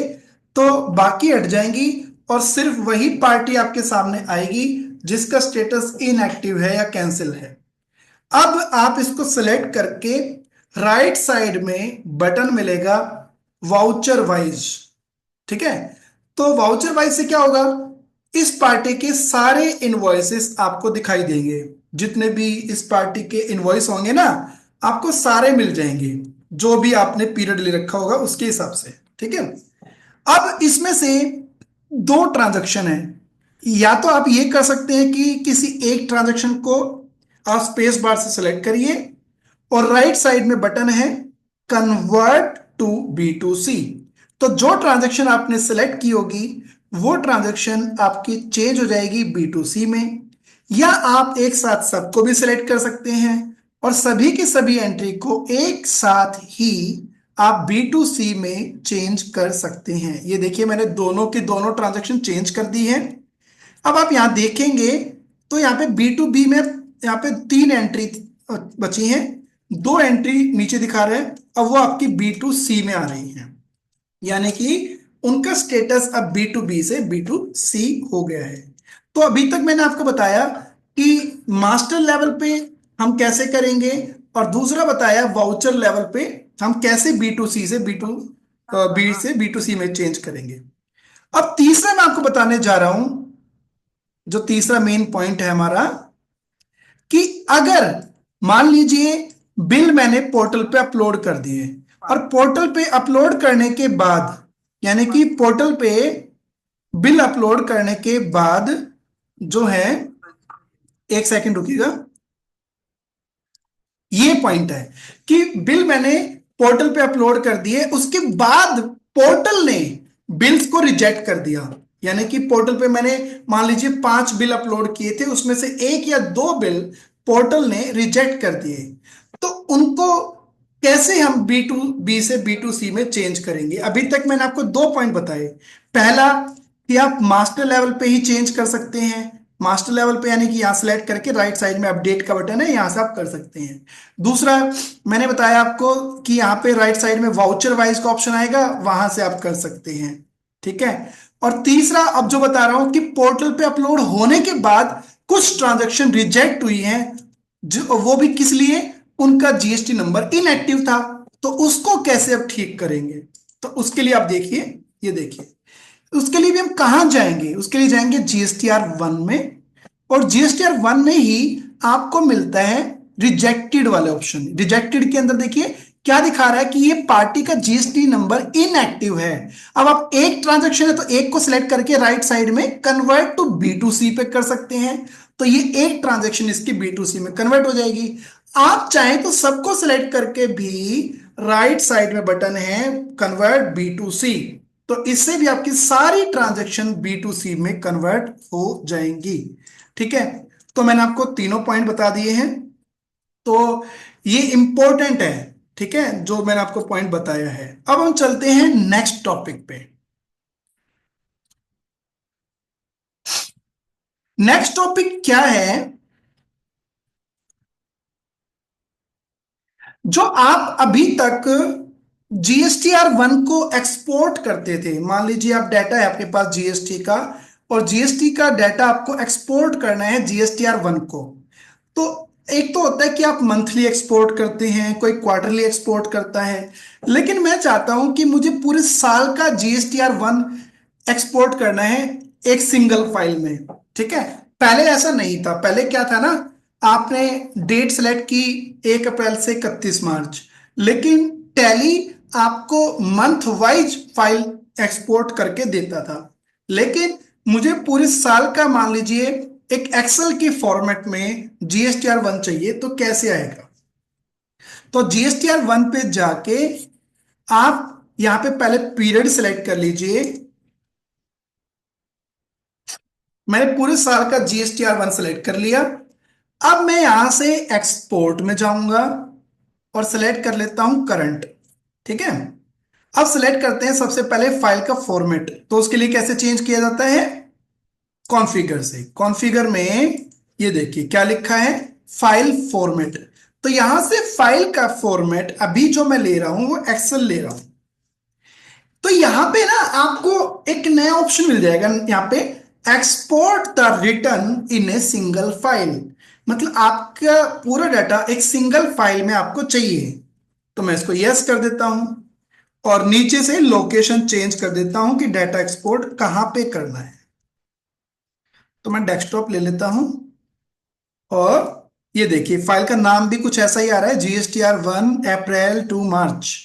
तो बाकी हट जाएंगी, और सिर्फ वही पार्टी आपके सामने आएगी जिसका स्टेटस इनएक्टिव है या कैंसिल है। अब आप इसको सिलेक्ट करके राइट साइड में बटन मिलेगा वाउचर वाइज। ठीक है, तो वाउचर वाइज से क्या होगा, इस पार्टी के सारे इनवॉइसेस आपको दिखाई देंगे, जितने भी इस पार्टी के इनवॉइस होंगे ना, आपको सारे मिल जाएंगे, जो भी आपने पीरियड ले रखा होगा उसके हिसाब से। ठीक है, अब इसमें से 2 ट्रांजैक्शन है, या तो आप ये कर सकते हैं कि किसी एक ट्रांजैक्शन को आप स्पेस बार से सेलेक्ट करिए, और राइट साइड में बटन है कन्वर्ट टू बी टू सी। तो जो ट्रांजैक्शन आपने सेलेक्ट की होगी वो ट्रांजैक्शन आपकी चेंज हो जाएगी बी टू सी में, या आप एक साथ सबको भी सिलेक्ट कर सकते हैं और सभी की सभी एंट्री को एक साथ ही आप बी टू सी में चेंज कर सकते हैं। ये देखिए मैंने दोनों की दोनों ट्रांजैक्शन चेंज कर दी है। अब आप यहां देखेंगे तो यहाँ पे बी टू बी में यहाँ पे 3 एंट्री बची हैं, 2 एंट्री नीचे दिखा रहे हैं, अब वो आपकी बी टू सी में आ रही हैं, यानी कि उनका स्टेटस अब बी टू बी से बी टू सी हो गया है। तो अभी तक मैंने आपको बताया कि मास्टर लेवल पे हम कैसे करेंगे, और दूसरा बताया वाउचर लेवल पे हम कैसे बी टू सी से बी टू सी में चेंज करेंगे। अब तीसरा मैं आपको बताने जा रहा हूं, जो तीसरा मेन पॉइंट है हमारा, कि अगर मान लीजिए बिल मैंने पोर्टल पे अपलोड कर दिए, और पोर्टल पे अपलोड करने के बाद, यानी कि पोर्टल पे बिल अपलोड करने के बाद जो है, एक सेकंड रुकिएगा, ये पॉइंट है कि बिल मैंने पोर्टल पे अपलोड कर दिए, उसके बाद पोर्टल ने बिल्स को रिजेक्ट कर दिया, यानी कि पोर्टल पे मैंने मान लीजिए 5 बिल अपलोड किए थे, उसमें से 1 या 2 बिल पोर्टल ने रिजेक्ट कर दिए, तो उनको कैसे हम बी टू बी से बी टू सी में चेंज करेंगे। अभी तक मैंने आपको 2 पॉइंट बताए। पहला कि आप मास्टर लेवल पे ही चेंज कर सकते हैं, मास्टर लेवल पे यानी कि यहां सेलेक्ट करके राइट साइड में अपडेट का बटन है, यहां से आप कर सकते हैं। दूसरा मैंने बताया आपको कि यहाँ पे राइट साइड में वाउचर वाइज का ऑप्शन आएगा, वहां से आप कर सकते हैं। ठीक है, और तीसरा अब जो बता रहा हूं कि पोर्टल पे अपलोड होने के बाद कुछ ट्रांजैक्शन रिजेक्ट हुई हैं, जो वो भी किस लिए, उनका जीएसटी नंबर इनएक्टिव था, तो उसको कैसे अब ठीक करेंगे। तो उसके लिए आप देखिए, ये देखिए, उसके लिए भी हम कहां जाएंगे, उसके लिए जाएंगे जीएसटीआर 1 में, और जीएसटीआर 1 में ही आपको मिलता है रिजेक्टेड वाले ऑप्शन। रिजेक्टेड के अंदर देखिए क्या दिखा रहा है कि ये पार्टी का जीएसटी नंबर इनएक्टिव है। अब आप एक ट्रांजैक्शन है तो एक को सिलेक्ट करके राइट साइड में कन्वर्ट टू बी टू सी पे कर सकते हैं, तो ये एक ट्रांजैक्शन इसकी बी टू सी में कन्वर्ट हो जाएगी। आप चाहें तो सबको सिलेक्ट करके भी राइट साइड में बटन है कन्वर्ट बी टू सी, तो इससे भी आपकी सारी ट्रांजैक्शन बी टू सी में कन्वर्ट हो जाएंगी। ठीक है, तो मैंने आपको तीनों पॉइंट बता दिए हैं, तो ये इंपॉर्टेंट है। ठीक है, जो मैंने आपको पॉइंट बताया है। अब हम चलते हैं नेक्स्ट टॉपिक पे। नेक्स्ट टॉपिक क्या है, जो आप अभी तक GSTR 1 को एक्सपोर्ट करते थे, मान लीजिए आप डाटा है आपके पास जीएसटी का, और जीएसटी का डाटा आपको एक्सपोर्ट करना है GSTR 1 को। तो एक तो होता है कि आप मंथली एक्सपोर्ट करते हैं, कोई क्वार्टरली एक्सपोर्ट करता है, लेकिन मैं चाहता हूं कि मुझे पूरे साल का GSTR 1 एक्सपोर्ट करना है एक सिंगल फाइल में। ठीक है, पहले ऐसा नहीं था। पहले क्या था ना, आपने डेट सेलेक्ट की 1 अप्रैल से 31 मार्च, लेकिन टैली आपको मंथ वाइज फाइल एक्सपोर्ट करके देता था। लेकिन मुझे पूरे साल का मान लीजिए एक एक्सेल के फॉर्मेट में GSTR 1 चाहिए, तो कैसे आएगा? तो GSTR 1 पे जाके आप यहां पे पहले पीरियड सेलेक्ट कर लीजिए। मैंने पूरे साल का GSTR 1 सेलेक्ट कर लिया। अब मैं यहां से एक्सपोर्ट में जाऊंगा और सेलेक्ट कर लेता हूं करंट। ठीक है, अब सेलेक्ट करते हैं सबसे पहले फाइल का फॉर्मेट। तो उसके लिए कैसे चेंज किया जाता है? कॉन्फ़िगर से। कॉन्फ़िगर में ये देखिए क्या लिखा है, फाइल फॉर्मेट। तो यहां से फाइल का फॉर्मेट अभी जो मैं ले रहा हूं वो एक्सेल ले रहा हूं। तो यहां पे ना आपको एक नया ऑप्शन मिल जाएगा, यहां पे export the return in a single file. मतलब आपका पूरा डाटा एक सिंगल फाइल में आपको चाहिए। तो मैं इसको यस कर देता हूं और नीचे से लोकेशन चेंज कर देता हूं कि डाटा एक्सपोर्ट कहां पे करना है। तो मैं डेस्कटॉप ले लेता हूं और ये देखिए फाइल का नाम भी कुछ ऐसा ही आ रहा है, GSTR 1 April to March.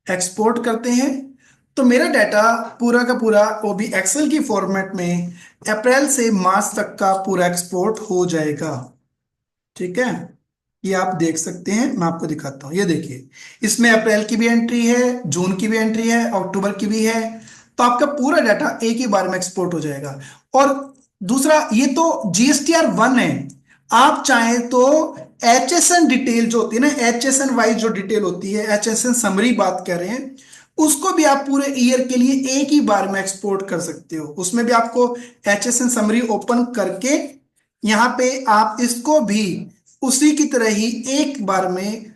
Export करते हैं तो मेरा डाटा पूरा का पूरा वो भी एक्सेल की फॉर्मेट में अप्रैल से मार्च तक का पूरा एक्सपोर्ट हो जाएगा। ठीक है, ये आप देख सकते हैं, मैं आपको दिखाता हूँ। ये देखिए इसमें अप्रैल की भी एंट्री है, जून की भी एंट्री है, अक्टूबर की भी है। तो आपका पूरा डाटा एक ही बार में एक्सपोर्ट हो जाएगा। और दूसरा, ये तो GSTR 1 है। आप चाहें तो HSN डिटेल जो होती है ना, HSN वाइज जो डिटेल होती है, HSN समरी बात कर रहे हैं, उसको भी आप पूरे ईयर के लिए एक ही बार में एक्सपोर्ट कर सकते हो। उसमें भी आपको HSN समरी ओपन करके यहाँ पे आप इसको भी उसी की तरह ही एक बार में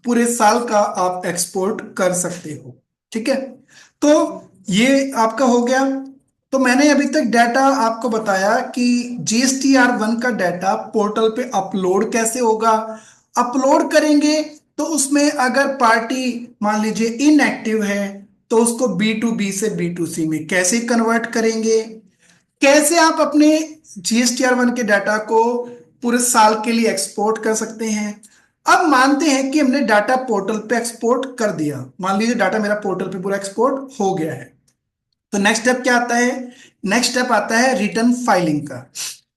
पूरे साल का आप एक्सपोर्ट कर सकते हो। ठीक है, तो ये आपका हो गया। तो मैंने अभी तक डाटा आपको बताया कि GSTR 1 का डाटा पोर्टल पे अपलोड कैसे होगा। अपलोड करेंगे तो उसमें अगर पार्टी मान लीजिए इनएक्टिव है, तो उसको B2B से B2C में कैसे कन्वर्ट करेंगे, कैसे आप अपने GSTR 1 के डाटा को पूरे साल के लिए एक्सपोर्ट कर सकते हैं। अब मानते हैं कि हमने डाटा पोर्टल पे एक्सपोर्ट कर दिया, मान लीजिए डाटा मेरा पोर्टल पे पूरा एक्सपोर्ट हो गया है। तो नेक्स्ट स्टेप क्या आता है? नेक्स्ट स्टेप आता है रिटर्न फाइलिंग का।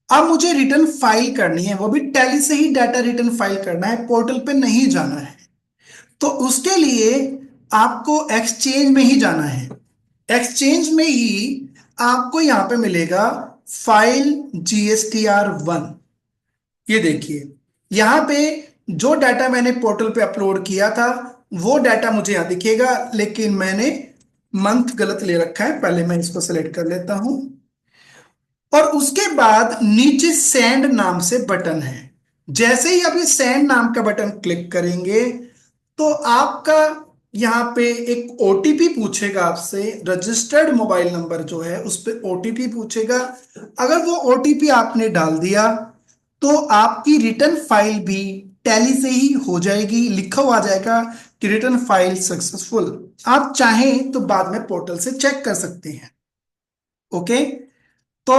अब मुझे रिटर्न फाइल करनी है, वो भी टैली से ही डाटा रिटर्न फाइल करना है, पोर्टल पे नहीं जाना है। तो उसके लिए आपको एक्सचेंज में ही जाना है। एक्सचेंज में ही आपको यहां पे मिलेगा फाइल GSTR 1। ये देखिए यहां पे जो डाटा मैंने पोर्टल पे अपलोड किया था वो डाटा मुझे यहां दिखेगा, लेकिन मैंने मंथ गलत ले रखा है। पहले मैं इसको सेलेक्ट कर लेता हूं और उसके बाद नीचे सेंड नाम से बटन है। जैसे ही आप ये सेंड नाम का बटन क्लिक करेंगे तो आपका यहाँ पे एक ओटीपी पूछेगा आपसे, रजिस्टर्ड मोबाइल नंबर जो है उस पर ओटीपी पूछेगा। अगर वो ओटीपी आपने डाल दिया तो आपकी रिटर्न फाइल भी टैली से ही हो जाएगी, लिखा हुआ आ जाएगा कि रिटर्न फाइल सक्सेसफुल। आप चाहें तो बाद में पोर्टल से चेक कर सकते हैं। ओके, तो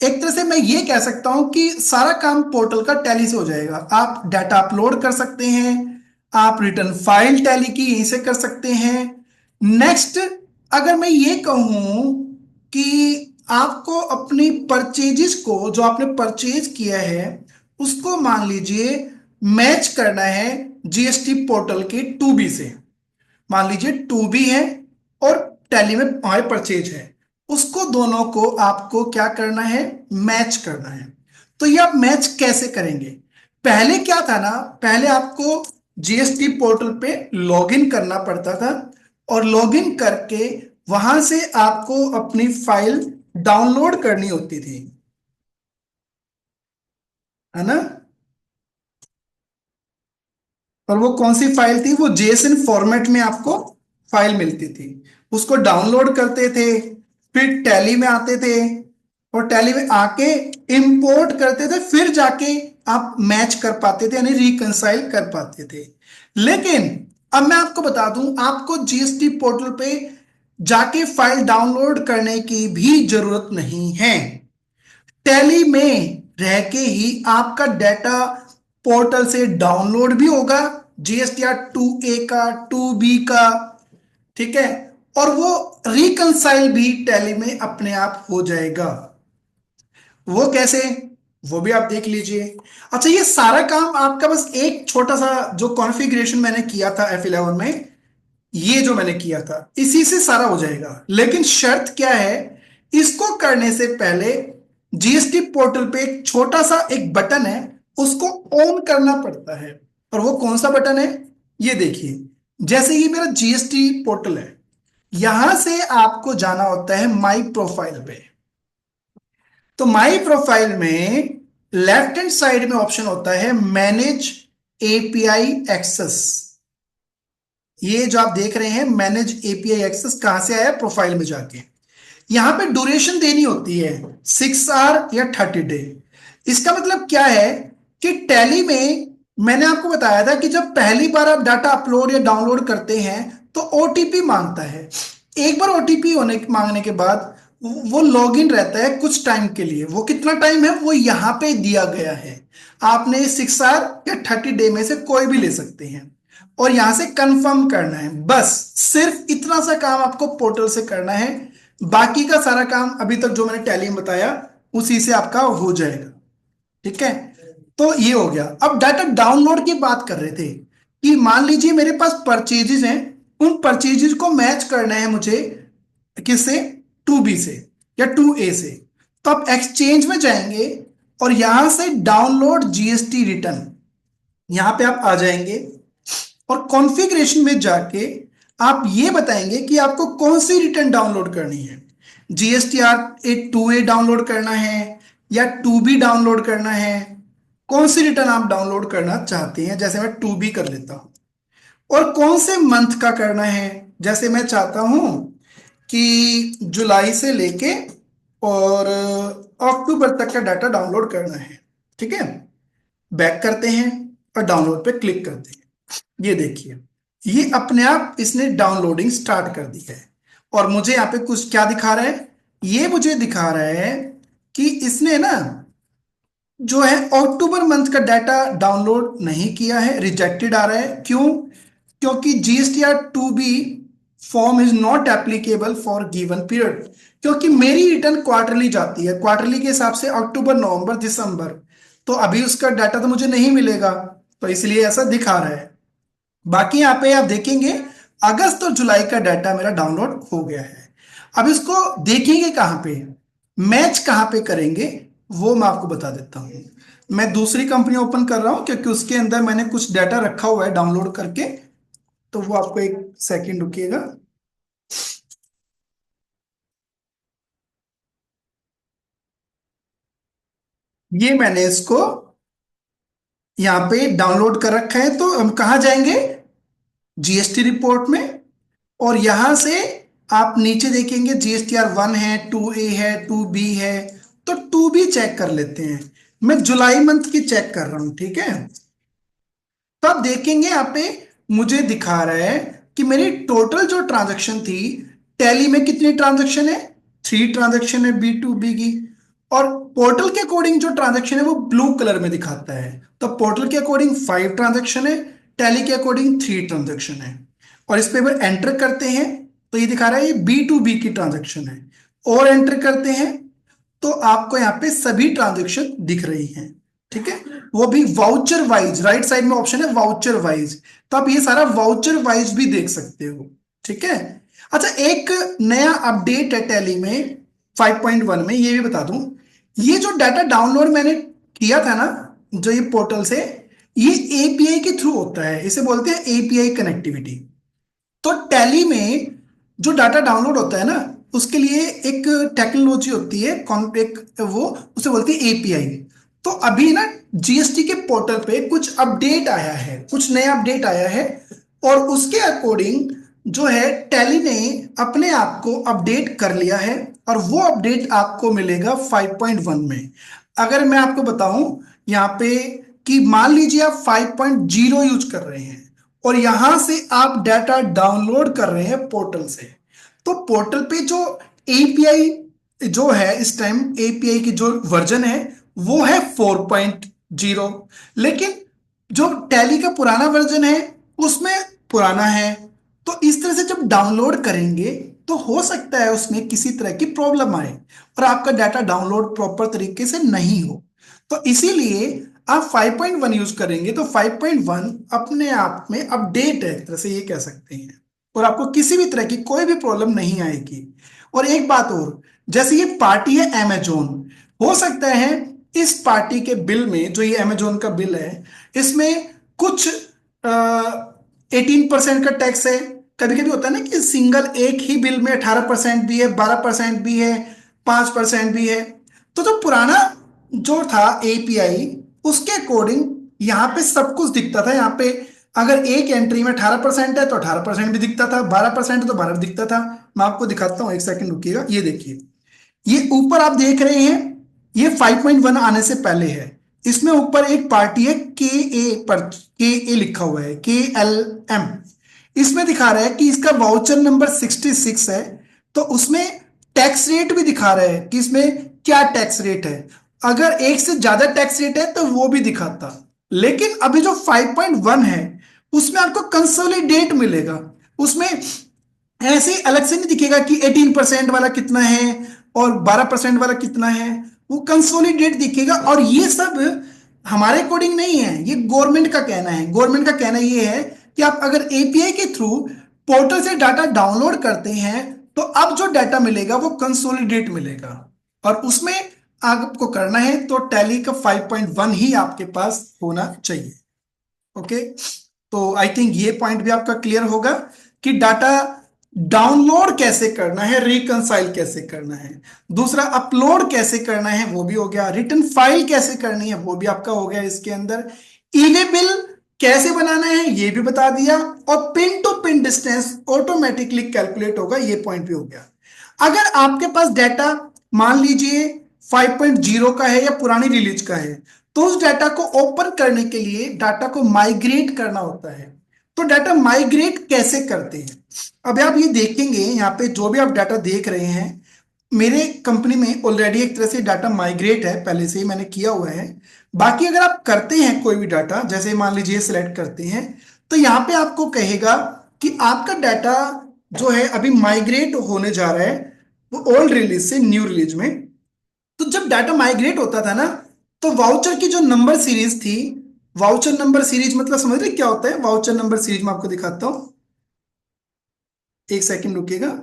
एक तरह से मैं ये कह सकता हूं कि सारा काम पोर्टल का टैली से हो जाएगा। आप डाटा अपलोड कर सकते हैं, आप रिटर्न फाइल टैली की यहीं से कर सकते हैं। नेक्स्ट, अगर मैं ये कहूं कि आपको अपनी परचेजेस को, जो आपने परचेज किया है उसको मान लीजिए मैच करना है जीएसटी पोर्टल के टू बी से। मान लीजिए टू बी है और टैली में हमारे परचेज है, उसको दोनों को आपको क्या करना है, मैच करना है। तो ये आप मैच कैसे करेंगे? पहले क्या था ना, पहले आपको जीएसटी पोर्टल पे लॉगिन करना पड़ता था और लॉगिन करके वहां से आपको अपनी फाइल डाउनलोड करनी होती थी, है ना। और वो कौन सी फाइल थी? वो जेएसएन फॉर्मेट में आपको फाइल मिलती थी, उसको डाउनलोड करते थे, फिर टैली में आते थे, और टैली में आके इंपोर्ट करते थे, फिर जाके आप मैच कर पाते थे, यानी रिकंसाइल कर पाते थे। लेकिन अब मैं आपको बता दूं, आपको जीएसटी पोर्टल पे जाके फाइल डाउनलोड करने की भी जरूरत नहीं है। टैली में रह के ही आपका डाटा पोर्टल से डाउनलोड भी होगा, जीएसटीआर 2A का, 2B का, ठीक है, और वो रिकंसाइल भी टैली में अपने आप हो जाएगा। वो कैसे? वो भी आप देख लीजिए। अच्छा, ये सारा काम आपका बस एक छोटा सा जो कॉन्फ़िगरेशन मैंने किया था F11 में, ये जो मैंने किया था, इसी से सारा हो जाएगा। लेकिन शर्त क्या है? इसको करने से पहले जीएसटी पोर्टल पे एक छोटा सा एक बटन है, उसको ऑन करना पड़ता है। और वो कौन सा बटन है? ये देखिए, जैसे ये मेरा जीएसटी पोर्टल है, यहां से आपको जाना होता है माई प्रोफाइल पे। तो माई प्रोफाइल में लेफ्ट हैंड साइड में ऑप्शन होता है मैनेज एपीआई एक्सेस। ये जो आप देख रहे हैं मैनेज एपीआई एक्सेस, कहां से आया? प्रोफाइल में जाके यहां पे ड्यूरेशन देनी होती है, 6 आवर या 30 डे। इसका मतलब क्या है कि टैली में मैंने आपको बताया था कि जब पहली बार आप डाटा अपलोड या डाउनलोड करते हैं तो ओटीपी मांगता है। एक बार ओटीपी होने मांगने के बाद वो लॉगिन रहता है कुछ टाइम के लिए। वो कितना टाइम है वो यहां पे दिया गया है, आपने 6 आवर या 30 डे में से कोई भी ले सकते हैं, और यहां से कंफर्म करना है। बस सिर्फ इतना सा काम आपको पोर्टल से करना है, बाकी का सारा काम अभी तक जो मैंने टैली में बताया उसी से आपका हो जाएगा। ठीक है, तो ये हो गया। अब डाटा डाउनलोड की बात कर रहे थे कि मान लीजिए मेरे पास परचेजेस हैं, उन परचेजेस को मैच करना है मुझे किससे? 2B से या 2A से। तो आप एक्सचेंज में जाएंगे और यहां से डाउनलोड जीएसटी रिटर्न, यहां पे आप आ जाएंगे, और कॉन्फ़िगरेशन में जाके आप ये बताएंगे कि आपको कौन सी रिटर्न डाउनलोड करनी है। जीएसटीआर 2A डाउनलोड करना है या 2B डाउनलोड करना है, कौन सी रिटर्न आप डाउनलोड करना चाहते हैं? जैसे मैं 2B कर लेता हूं। और कौन से मंथ का करना है? जैसे मैं चाहता हूं कि जुलाई से लेके और अक्टूबर तक का डाटा डाउनलोड करना है। ठीक है, बैक करते हैं और डाउनलोड पे क्लिक करते हैं। ये देखिए, ये अपने आप इसने डाउनलोडिंग स्टार्ट कर दी है। और मुझे यहाँ पे कुछ क्या दिखा रहा है? ये मुझे दिखा रहा है कि इसने ना जो है अक्टूबर मंथ का डाटा डाउनलोड नहीं किया है, रिजेक्टेड आ रहा है। क्यों? क्योंकि GSTR 2B form is not applicable for given period. क्योंकि मेरी रिटर्न क्वार्टरली जाती है, क्वार्टरली के हिसाब से अक्टूबर, नवंबर, दिसंबर, तो अभी उसका डाटा तो मुझे नहीं मिलेगा, तो इसलिए ऐसा दिखा रहा है। बाकी यहाँ पे आप देखेंगे अगस्त और जुलाई का डाटा मेरा डाउनलोड हो गया है। अब इसको देखेंगे कहाँ पे, मैच कहाँ पे करेंगे, वो मैं आपको बता देता हूँ। मैं दूसरी कंपनी ओपन कर रहा हूँ क्योंकि उसके अंदर मैंने कुछ डाटा रखा हुआ है डाउनलोड करके, तो वो आपको एक सेकंड रुकिएगा। ये मैंने इसको यहाँ पे डाउनलोड कर रखा है, तो हम कहाँ जाएंगे? जीएसटी रिपोर्ट में, और यहां से आप नीचे देखेंगे GSTR 1 है, 2A है, 2B है। तो 2B चेक कर लेते हैं। मैं जुलाई मंथ की चेक कर रहा हूं, ठीक है। तो आप देखेंगे यहाँ पे मुझे दिखा रहा है कि मेरी टोटल जो ट्रांजैक्शन थी, टैली में कितनी ट्रांजैक्शन है? 3 ट्रांजैक्शन है B2B की। और पोर्टल के अकॉर्डिंग जो ट्रांजैक्शन है वो ब्लू कलर में दिखाता है। तो पोर्टल के अकॉर्डिंग 5 ट्रांजैक्शन है, टैली के अकॉर्डिंग 3 ट्रांजैक्शन है। और इस पे अगर एंटर करते हैं तो ये दिखा रहा है ये B2B की ट्रांजैक्शन है। और एंटर करते हैं तो आपको यहाँ पे सभी ट्रांजैक्शन दिख रही हैं। ठीक है, वो भी वाउचर वाइज, राइट साइड में ऑप्शन है वाउचर वाइज, तो आप ये सारा वाउचर वाइज भी देख सकते हो। ठीक है। अच्छा, एक नया अपडेट है टैली में 5.1 में, ये भी बता दूं, ये जो डाटा डाउनलोड मैंने किया था ना, जो ये पोर्टल से, ये एपीआई के थ्रू होता है, इसे बोलते हैं एपीआई कनेक्टिविटी। तो टैली में जो डाटा डाउनलोड होता है ना, उसके लिए एक टेक्नोलॉजी होती है, एक वो उसे बोलती है एपीआई। तो अभी ना जीएसटी के पोर्टल पे कुछ अपडेट आया है, कुछ नया अपडेट आया है, और उसके अकॉर्डिंग जो है टैली ने अपने आप को अपडेट कर लिया है, और वो अपडेट आपको मिलेगा 5.1 में। अगर मैं आपको बताऊं यहाँ पे कि मान लीजिए आप 5.0 यूज कर रहे हैं और यहां से आप डाटा डाउनलोड कर रहे हैं पोर्टल से, तो पोर्टल पे जो एपीआई जो है इस टाइम एपीआई की जो वर्जन है वो है 4.0, लेकिन जो टैली का पुराना वर्जन है उसमें पुराना है। तो इस तरह से जब डाउनलोड करेंगे तो हो सकता है उसमें किसी तरह की प्रॉब्लम आए और आपका डाटा डाउनलोड प्रॉपर तरीके से नहीं हो। तो इसीलिए आप 5.1 यूज करेंगे तो 5.1 अपने आप में अपडेट है, एक तरह से ये कह सकते हैं, और आपको किसी भी तरह की कोई भी प्रॉब्लम नहीं आएगी। और एक बात और, जैसे ये पार्टी है अमेजोन, हो सकता है इस पार्टी के बिल में, जो ये अमेजोन का बिल है, इसमें कुछ 18% का टैक्स है। कभी कभी होता है ना कि सिंगल एक ही बिल में 18% भी है, 12% भी है, 5% भी है। तो जो पुराना जो था एपीआई, उसके अकॉर्डिंग यहाँ पे सब कुछ दिखता था। यहाँ पे अगर एक एंट्री में 18% है तो 18% भी दिखता था, 12% तो 12 दिखता था। मैं आपको दिखाता हूँ, एक सेकंड रुकिएगा। ये देखिए, ये ऊपर आप देख रहे हैं, ये 5.1 आने से पहले है। इसमें ऊपर एक पार्टी है के ए, पर के ए लिखा हुआ है, KLM। इसमें दिखा रहा है कि इसका वाउचर नंबर 66 है। तो उसमें टैक्स रेट भी दिखा रहा है कि इसमें क्या टैक्स रेट है। अगर एक से ज्यादा टैक्स रेट है तो वो भी दिखाता, लेकिन अभी जो 5.1 है उसमें आपको कंसोलिडेट मिलेगा। उसमें ऐसे ही अलग से नहीं दिखेगा कि 18% वाला कितना है और 12% वाला कितना है, वो कंसोलिडेट दिखेगा। और ये सब हमारे अकॉर्डिंग नहीं है, ये गवर्नमेंट का कहना है। गवर्नमेंट का कहना ये है कि आप अगर एपीआई के थ्रू पोर्टल से डाटा डाउनलोड करते हैं तो अब जो डाटा मिलेगा वो कंसोलिडेट मिलेगा, और उसमें आपको करना है तो टैली का 5.1 ही आपके पास होना चाहिए। ओके, तो आई थिंक ये पॉइंट भी आपका क्लियर होगा कि डाटा डाउनलोड कैसे करना है, रिकंसाइल कैसे करना है। दूसरा, अपलोड कैसे करना है वो भी हो गया, रिटर्न फाइल कैसे करनी है वो भी आपका हो गया इसके अंदर, ई-वे बिल कैसे बनाना है ये भी बता दिया, और pin to pin distance automatically calculate होगा, ये पॉइंट भी हो गया। अगर आपके पास डाटा मान लीजिए 5.0 का है या पुरानी रिलीज का है, तो उस डाटा को ओपन करने के लिए डाटा को माइग्रेट करना होता है। तो डाटा माइग्रेट कैसे करते हैं, अब आप ये देखेंगे यहाँ पे जो भी आप डाटा देख रहे हैं, मेरे कंपनी में ऑलरेडी एक तरह से डाटा माइग्रेट है, पहले से ही मैंने किया हुआ है। बाकी अगर आप करते हैं कोई भी डाटा, जैसे मान लीजिए सिलेक्ट करते हैं, तो यहाँ पे आपको कहेगा कि आपका डाटा जो है अभी माइग्रेट होने जा रहा है वो ओल्ड रिलीज से न्यू रिलीज में। तो जब डाटा माइग्रेट होता था ना, तो वाउचर की जो नंबर सीरीज थी, वाउचर नंबर सीरीज मतलब समझ रहे क्या होता है वाउचर नंबर सीरीज, मैं आपको दिखाता हूं, एक सेकंड रुकिएगा।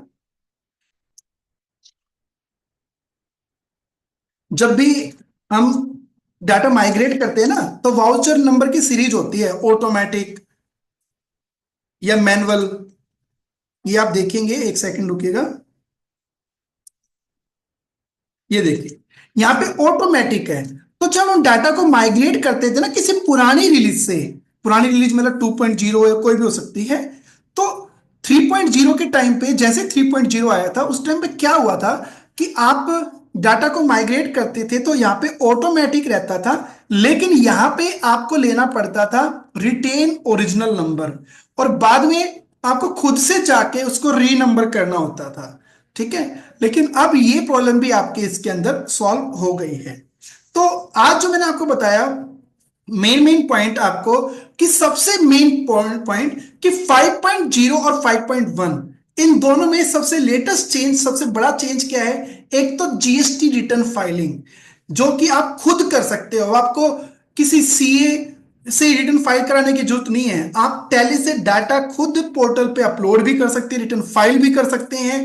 जब भी हम डाटा माइग्रेट करते हैं ना, तो वाउचर नंबर की सीरीज होती है, ऑटोमेटिक या मैनुअल। ये आप देखेंगे, एक सेकंड रुकिएगा। ये देखिए, यहाँ पे ऑटोमेटिक है। तो जब हम डाटा को माइग्रेट करते थे ना किसी पुरानी रिलीज से, पुरानी रिलीज मतलब 2.0 या कोई भी हो सकती है, तो 3.0 के टाइम पे, जैसे 3.0 आया था उस टाइम पे क्या हुआ था कि आप डाटा को माइग्रेट करते थे तो यहाँ पे ऑटोमेटिक रहता था, लेकिन यहाँ पे आपको लेना पड़ता था रिटेन ओरिजिनल नंबर, और बाद में आपको खुद से जाके उसको री नंबर करना होता था। ठीक है, लेकिन अब ये प्रॉब्लम भी आपके इसके अंदर सॉल्व हो गई है। तो आज जो मैंने आपको बताया मेन मेन पॉइंट आपको, कि सबसे मेन पॉइंट कि 5.0 और 5.1 इन दोनों में सबसे लेटेस्ट चेंज, सबसे बड़ा चेंज क्या है। एक तो जीएसटी रिटर्न फाइलिंग, जो कि आप खुद कर सकते हो, आपको किसी सीए से रिटर्न फाइल कराने की जरूरत नहीं है। आप टैली से डाटा खुद पोर्टल पे अपलोड भी कर सकते हैं, रिटर्न फाइल भी कर सकते हैं,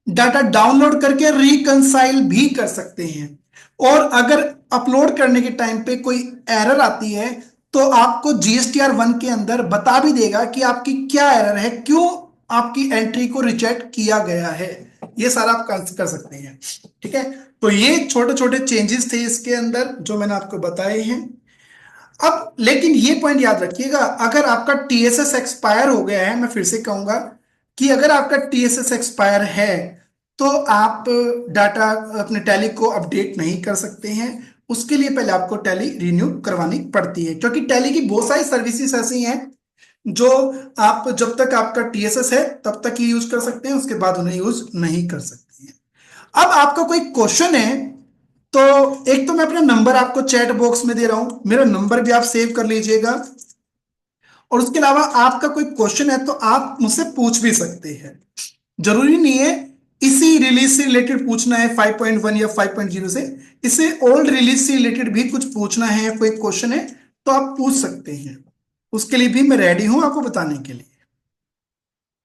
डाटा डाउनलोड करके रिकंसाइल भी कर सकते हैं। और अगर अपलोड करने के टाइम पे कोई एरर आती है तो आपको GSTR 1 के अंदर बता भी देगा कि आपकी क्या एरर है, क्यों आपकी एंट्री को रिजेक्ट किया गया है। ये सारा आप कर सकते हैं। ठीक है, तो ये छोटे छोटे चेंजेस थे इसके अंदर जो मैंने आपको बताए हैं। अब लेकिन ये पॉइंट याद रखिएगा, अगर आपका टीएसएस एक्सपायर हो गया है, मैं फिर से कहूंगा कि अगर आपका टीएसएस एक्सपायर है तो आप डाटा अपने टैली को अपडेट नहीं कर सकते हैं। उसके लिए पहले आपको टैली रिन्यू करवानी पड़ती है, क्योंकि टैली की बहुत सारी सर्विसेज ऐसी हैं जो आप जब तक आपका टीएसएस है तब तक ही यूज कर सकते हैं, उसके बाद उन्हें यूज नहीं कर सकते हैं। अब आपका कोई क्वेश्चन है तो एक तो मैं अपना नंबर आपको चैट बॉक्स में दे रहा हूं, मेरा नंबर भी आप सेव कर लीजिएगा। और उसके अलावा आपका कोई क्वेश्चन है तो आप मुझसे पूछ भी सकते हैं। जरूरी नहीं है इसी रिलीज से रिलेटेड पूछना है 5.1 या 5.0 से, इससे ओल्ड रिलीज से रिलेटेड भी कुछ पूछना है, कोई क्वेश्चन है तो आप पूछ सकते हैं। उसके लिए भी मैं रेडी हूं आपको बताने के लिए।